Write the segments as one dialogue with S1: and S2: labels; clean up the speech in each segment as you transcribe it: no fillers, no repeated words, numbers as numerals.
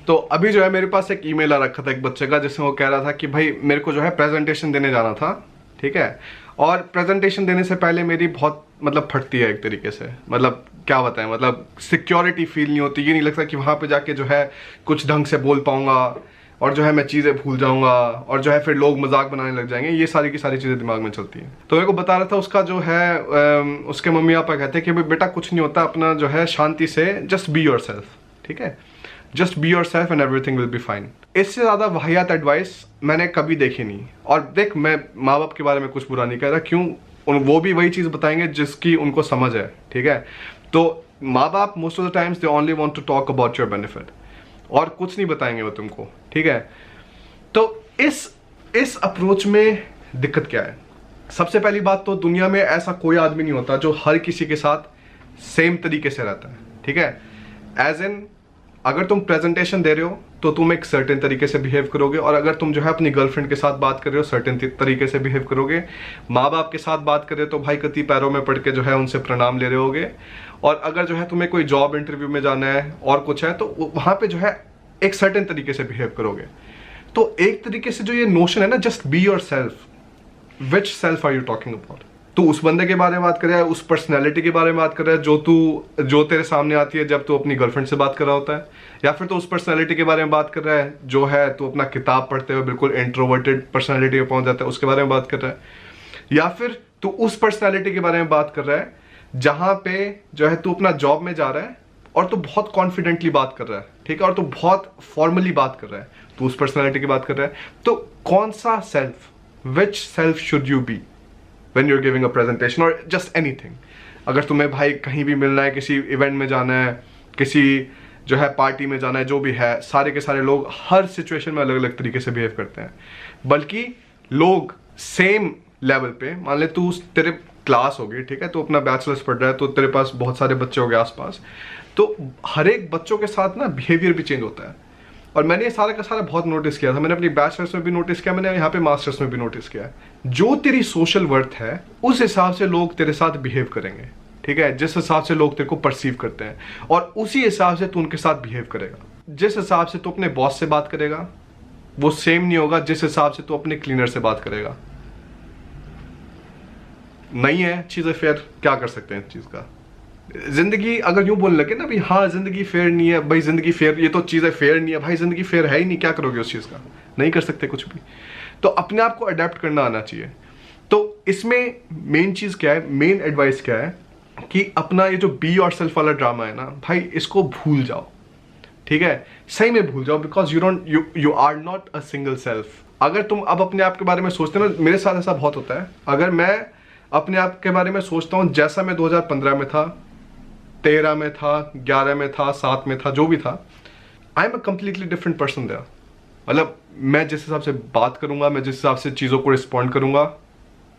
S1: तो अभी जो है मेरे पास एक ईमेल आ रखा था एक बच्चे का, जिसमें वो कह रहा था कि भाई मेरे को जो है प्रेजेंटेशन देने जाना था, ठीक है, और प्रेजेंटेशन देने से पहले मेरी बहुत मतलब फटती है एक तरीके से, मतलब क्या बताएं, मतलब सिक्योरिटी फील नहीं होती, ये नहीं लगता कि वहाँ पे जाके जो है कुछ ढंग से बोल पाऊंगा, और जो है मैं चीज़ें भूल जाऊंगा, और जो है फिर लोग मजाक बनाने लग जाएंगे, ये सारी की सारी चीज़ें दिमाग में चलती हैं। तो मेरे को बता रहा था उसका जो है उसके मम्मी पापा कहते हैं कि भाई बेटा कुछ नहीं होता, अपना जो है शांति से जस्ट बी योर सेल्फ, ठीक है, just be your self and everything will be fine. इससे ज़्यादा वाहियात एडवाइस मैंने कभी देखी नहीं। और देख, मैं माँ बाप के बारे में कुछ बुरा नहीं कह रहा, क्यों, वो भी वही चीज़ बताएंगे जिसकी उनको समझ है, ठीक है। तो माँ बाप most of the times they only want to talk about your benefit, और कुछ नहीं बताएंगे वो तुमको, ठीक है। तो इस अप्रोच में दिक्कत क्या है? सबसे पहली बात तो दुनिया में ऐसा कोई आदमी नहीं होता जो हर किसी के साथ सेम तरीके से रहता है, ठीक है। एज इन, अगर तुम प्रेजेंटेशन दे रहे हो तो तुम एक सर्टेन तरीके से बिहेव करोगे, और अगर तुम जो है अपनी गर्लफ्रेंड के साथ बात कर रहे हो सर्टेन तरीके से बिहेव करोगे, माँ बाप के साथ बात कर रहे हो तो भाई कति पैरों में पड़ के जो है उनसे प्रणाम ले रहे होगे, और अगर जो है तुम्हें कोई जॉब इंटरव्यू में जाना है और कुछ है तो वहां पे जो है एक सर्टेन तरीके से बिहेव करोगे। तो एक तरीके से जो ये नोशन है ना, just be yourself, which self are you talking about? तू उस बंदे के बारे में बात कर रहा है, उस पर्सनैलिटी के बारे में बात कर रहा है जो तेरे सामने आती है जब तू अपनी गर्लफ्रेंड से बात कर रहा होता है, या फिर तू उस पर्सनैलिटी के बारे में बात कर रहा है जो है तू अपना किताब पढ़ते हुए बिल्कुल इंट्रोवर्टेड पर्सनैलिटी में पहुंच जाता है उसके बारे में बात कर रहा है, या फिर तू उस पर्सनैलिटी के बारे में बात कर रहा है जहां पे जो है तू अपना जॉब में जा रहा है और तू बहुत कॉन्फिडेंटली बात कर रहा है, ठीक है, और तू बहुत फॉर्मली बात कर रहा है, तू उस पर्सनैलिटी की बात कर रहा है। तो कौन सा self, which self should you be when you're giving a presentation or just anything? अगर तुम्हें भाई कहीं भी मिलना है, किसी इवेंट में जाना है, किसी जो है पार्टी में जाना है, जो भी है, सारे के सारे लोग हर सिचुएशन में अलग अलग तरीके से बिहेव करते हैं, बल्कि लोग सेम लेवल पे, मान ले तू तेरे क्लास होगी, ठीक है, तो अपना बैचलर्स पढ़ रहा है तो तेरे पास बहुत सारे बच्चे हो गए आसपास, तो हर एक बच्चों के साथ ना बिहेवियर भी चेंज होता है। और मैंने ये सारा का सारा बहुत नोटिस किया था, मैंने अपनी बैचलर्स में भी नोटिस किया, मैंने यहाँ पे मास्टर्स में भी नोटिस किया। जो तेरी सोशल वर्थ है उस हिसाब से लोग तेरे साथ बिहेव करेंगे, ठीक है, जिस हिसाब से लोग तेरे को परसीव करते हैं, और उसी हिसाब से तू उनके साथ बिहेव करेगा। जिस हिसाब से तू अपने बॉस से बात करेगा वो सेम नहीं होगा जिस हिसाब से तू अपने क्लीनर से बात करेगा। नहीं है चीजें फेयर, क्या कर सकते हैं इस चीज का? जिंदगी अगर यूं बोलने लगे ना भाई हाँ जिंदगी फेयर नहीं है, भाई जिंदगी फेयर, ये तो चीजें फेयर नहीं है, भाई जिंदगी फेयर है ही नहीं, क्या करोगे उस चीज का? नहीं कर सकते कुछ भी। तो अपने आप को अडेप्ट करना आना चाहिए। तो इसमें मेन चीज क्या है, मेन एडवाइस क्या है कि अपना ये जो बी योर सेल्फ वाला ड्रामा है ना भाई, इसको भूल जाओ, ठीक है, सही में भूल जाओ, because you are not a single self. अगर तुम अब अपने आप के बारे में सोचते हो ना, मेरे साथ ऐसा बहुत होता है, अगर मैं अपने आप के बारे में सोचता हूँ जैसा मैं 2015 में था, 13 में था, 11 में था, 7 में था, जो भी था, I am a completely different person there. मतलब मैं जिस हिसाब से बात करूंगा, मैं जिस हिसाब से चीज़ों को रिस्पॉन्ड करूंगा,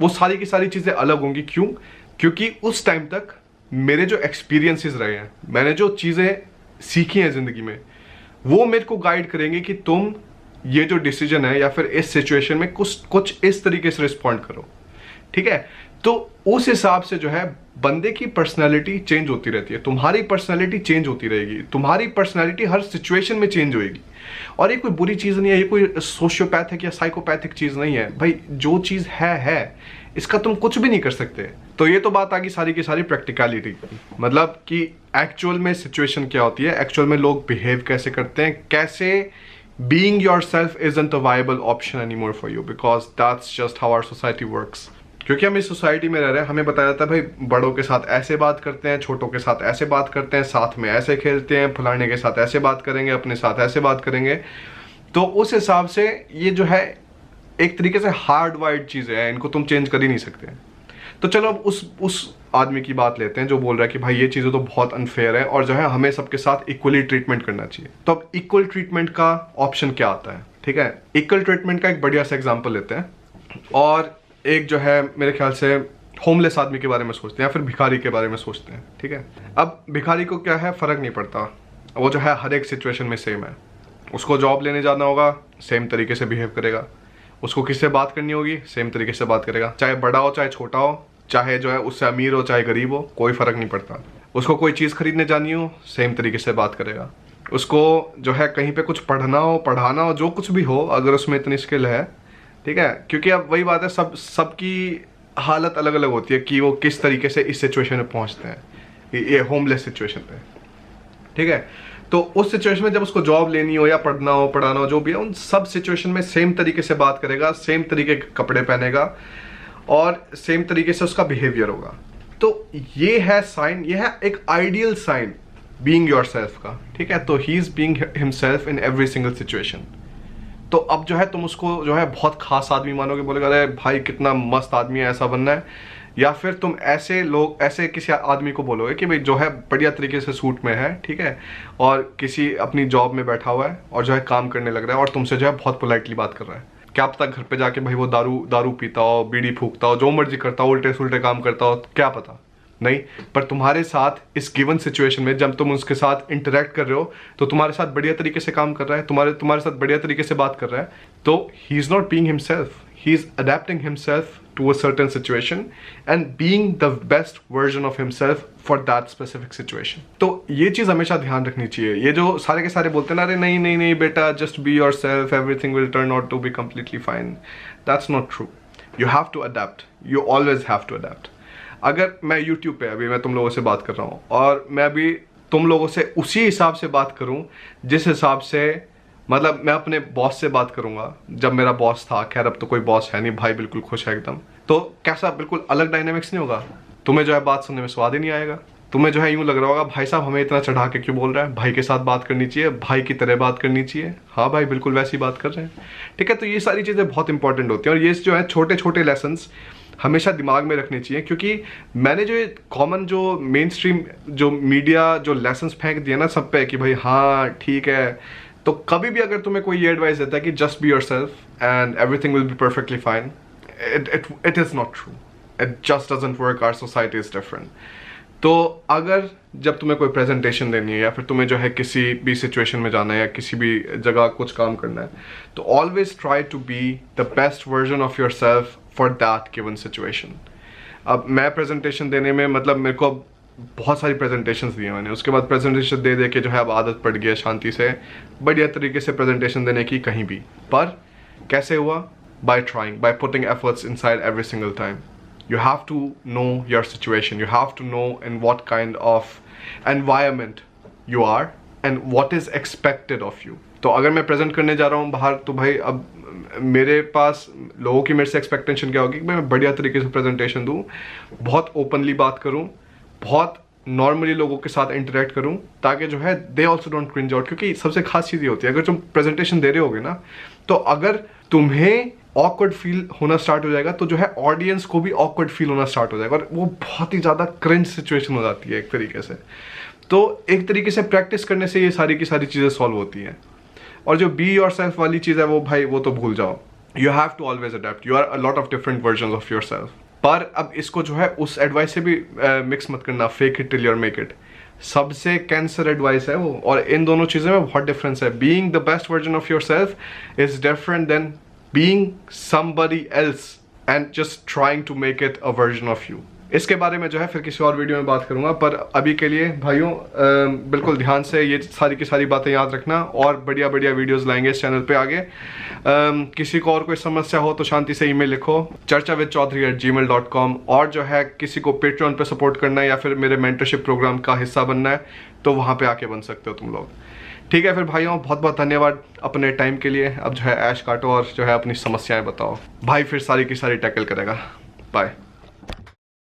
S1: वो सारी की सारी चीज़ें अलग होंगी। क्यों? क्योंकि उस टाइम तक मेरे जो एक्सपीरियंसेस रहे हैं, मैंने जो चीज़ें सीखी हैं ज़िंदगी में, वो मेरे को गाइड करेंगे कि तुम ये जो डिसीजन है या फिर इस सिचुएशन में कुछ इस तरीके से रिस्पॉन्ड करो, ठीक है। तो उस हिसाब से जो है बंदे की पर्सनैलिटी चेंज होती रहती है, तुम्हारी पर्सनैलिटी चेंज होती रहेगी, तुम्हारी पर्सनैलिटी हर सिचुएशन में चेंज होएगी। और ये कोई बुरी चीज़ नहीं है, ये कोई सोशियोपैथिक या साइकोपैथिक चीज़ नहीं है भाई, जो चीज़ है इसका तुम कुछ भी नहीं कर सकते। तो ये तो बात आ गई सारी की सारी प्रैक्टिकलिटी, मतलब कि एक्चुअल में सिचुएशन क्या होती है, एक्चुअल में लोग बिहेव कैसे करते हैं, कैसे being yourself isn't a viable option anymore for you, because that's just how our society works. क्योंकि हम इस सोसाइटी में रह रहे हैं, हमें बताया जाता है भाई बड़ों के साथ ऐसे बात करते हैं, छोटों के साथ ऐसे बात करते हैं, साथ में ऐसे खेलते हैं, फलाने के साथ ऐसे बात करेंगे, अपने साथ ऐसे बात करेंगे। तो उस हिसाब से ये जो है एक तरीके से हार्ड वाइड चीज़ें हैं, इनको तुम चेंज कर ही नहीं सकते। तो चलो अब उस आदमी की बात लेते हैं जो बोल रहा है कि भाई ये चीज़ें तो बहुत अनफेयर है और जो है हमें सबके साथ इक्वली ट्रीटमेंट करना चाहिए। तो अब इक्वल ट्रीटमेंट का ऑप्शन क्या आता है, ठीक है। इक्वल ट्रीटमेंट का एक बढ़िया सा एग्जाम्पल लेते हैं, और एक जो है मेरे ख्याल से होमलेस आदमी के बारे में सोचते हैं या फिर भिखारी के बारे में सोचते हैं, ठीक है। अब भिखारी को क्या है, फर्क नहीं पड़ता, वो जो है हर एक सिचुएशन में सेम है। उसको जॉब लेने जाना होगा, सेम तरीके से बिहेव करेगा, उसको किससे बात करनी होगी, सेम तरीके से बात करेगा, चाहे बड़ा हो चाहे छोटा हो, चाहे जो है उससे अमीर हो चाहे गरीब हो, कोई फर्क नहीं पड़ता। उसको कोई चीज़ खरीदने जानी हो, सेम तरीके से बात करेगा। उसको जो है कहीं पे कुछ पढ़ना हो, पढ़ाना हो, जो कुछ भी हो, अगर उसमें इतनी स्किल है, ठीक है, क्योंकि अब वही बात है, सबकी हालत अलग अलग होती है कि वो किस तरीके से इस सिचुएशन में पहुंचते हैं, ये होमलेस सिचुएशन पे, ठीक है। तो उस सिचुएशन में जब उसको जॉब लेनी हो या पढ़ना हो, पढ़ाना हो, जो भी है, उन सब सिचुएशन में सेम तरीके से बात करेगा, सेम तरीके के कपड़े पहनेगा और सेम तरीके से उसका बिहेवियर होगा। तो ये है साइन, ये है एक आइडियल साइन बीइंग योरसेल्फ का, ठीक है। तो he is being himself in every single situation. तो अब जो है तुम उसको जो है बहुत खास आदमी मानोगे, बोलेगा अरे भाई कितना मस्त आदमी है, ऐसा बनना है। या फिर तुम ऐसे किसी आदमी को बोलोगे कि भाई जो है बढ़िया तरीके से सूट में है, ठीक है, और किसी अपनी जॉब में बैठा हुआ है और जो है काम करने लग रहा है और तुमसे जो है बहुत पोलाइटली बात कर रहा है। क्या पता घर पे जाके भाई वो दारू पीता हो, बीड़ी फूकता हो, जो मर्जी करता हो, उल्टे सुल्टे काम करता हो, क्या पता नहीं। पर तुम्हारे साथ इस गिवन सिचुएशन में जब तुम उसके साथ इंटरेक्ट कर रहे हो तो तुम्हारे साथ बढ़िया तरीके से काम कर रहा है, तुम्हारे साथ बढ़िया तरीके से बात कर रहा है। तो he is not being himself, he is adapting himself to a certain situation and being the best version of himself for that specific situation. तो ये चीज हमेशा ध्यान रखनी चाहिए। ये जो सारे के सारे बोलते हैं ना, अरे नहीं नहीं नहीं बेटा, just be yourself, everything will turn out to be completely fine, that's not true. You have to adapt, you always have to adapt. अगर मैं YouTube पे अभी मैं तुम लोगों से बात कर रहा हूँ और मैं अभी तुम लोगों से उसी हिसाब से बात करूँ जिस हिसाब से मतलब मैं अपने बॉस से बात करूँगा जब मेरा बॉस था, खैर अब तो कोई बॉस है नहीं, भाई बिल्कुल खुश है एकदम, तो कैसा बिल्कुल अलग डायनेमिक्स नहीं होगा? तुम्हें जो है बात सुनने में स्वाद ही नहीं आएगा। तुम्हें जो है यूं लग रहा होगा भाई साहब हमें इतना चढ़ा के क्यों बोल रहा है, भाई के साथ बात करनी चाहिए, भाई की तरह बात करनी चाहिए। हाँ भाई बिल्कुल वैसी बात कर रहे हैं, ठीक है। तो ये सारी चीज़ें बहुत इंपॉर्टेंट होती हैं और ये जो है छोटे छोटे लेसन्स हमेशा दिमाग में रखनी चाहिए, क्योंकि मैंने जो कॉमन जो मेन स्ट्रीम जो मीडिया जो लेसन्स फेंक दिया ना सब पे कि भाई हाँ ठीक है, तो कभी भी अगर तुम्हें कोई ये एडवाइस देता है कि just be yourself and everything will be perfectly fine, it is not true, it just doesn't work, our society is different. तो अगर जब तुम्हें कोई प्रेजेंटेशन देनी है या फिर तुम्हें जो है किसी भी सिचुएशन में जाना है या किसी भी जगह कुछ काम करना है, तो always try to be the best version of yourself for that given situation. अब मैं प्रेजेंटेशन देने में मतलब मेरे को अब बहुत सारी प्रेजेंटेशंस दी मैंने, उसके बाद प्रेजेंटेशन दे दे के जो है अब आदत पड़ गई है शांति से बढ़िया तरीके से प्रेजेंटेशन देने की कहीं भी। पर कैसे हुआ? Bye trying, by putting efforts inside every single time. You have to know your situation, you have to know in what kind of environment you are and what is expected of you. तो अगर मैं present करने जा रहा हूँ बाहर, तो भाई अब मेरे पास लोगों की मेरे से एक्सपेक्टेशन क्या होगी कि मैं बढ़िया तरीके से प्रेजेंटेशन दूँ, बहुत ओपनली बात करूँ, बहुत नॉर्मली लोगों के साथ इंटरेक्ट करूँ, ताकि जो है they also don't cringe out. क्योंकि सबसे खास चीज़ ये होती है, अगर तुम प्रेजेंटेशन दे रहे होगे ना, तो अगर तुम्हें ऑकवर्ड फील होना स्टार्ट हो जाएगा तो जो है ऑडियंस को भी ऑकवर्ड फील होना स्टार्ट हो जाएगा और वो बहुत ही ज़्यादा क्रिंज सिचुएशन हो जाती है एक तरीके से। तो एक तरीके से प्रैक्टिस करने से ये सारी की सारी चीज़ें सॉल्व होती हैं। और जो बी योरसेल्फ वाली चीज़ है वो भाई वो तो भूल जाओ, you have to always adapt, you are a lot of different version of yourself. पर अब इसको जो है उस एडवाइस से भी मिक्स मत करना, fake it till you make it, सबसे कैंसर एडवाइस है वो। और इन दोनों चीज़ों में बहुत डिफरेंस है। Being the best version of yourself is different than being somebody else and just trying to make it a version of you। इसके बारे में जो है फिर किसी और वीडियो में बात करूंगा। पर अभी के लिए भाइयों बिल्कुल ध्यान से ये सारी की सारी बातें याद रखना और बढ़िया बढ़िया वीडियोस लाएंगे इस चैनल पे आगे। किसी को और कोई समस्या हो तो शांति से ईमेल लिखो charchawithchaudhary@gmail.com। और जो है किसी को पेट्रियन पे सपोर्ट करना है या फिर मेरे मेंटरशिप प्रोग्राम का हिस्सा बनना है तो वहाँ पे आके बन सकते हो तुम लोग। ठीक है फिर भाइयों, बहुत बहुत धन्यवाद अपने टाइम के लिए। अब जो है ऐश काटो और जो है अपनी समस्याएं बताओ, भाई फिर सारी की सारी टैकल करेगा। बाय।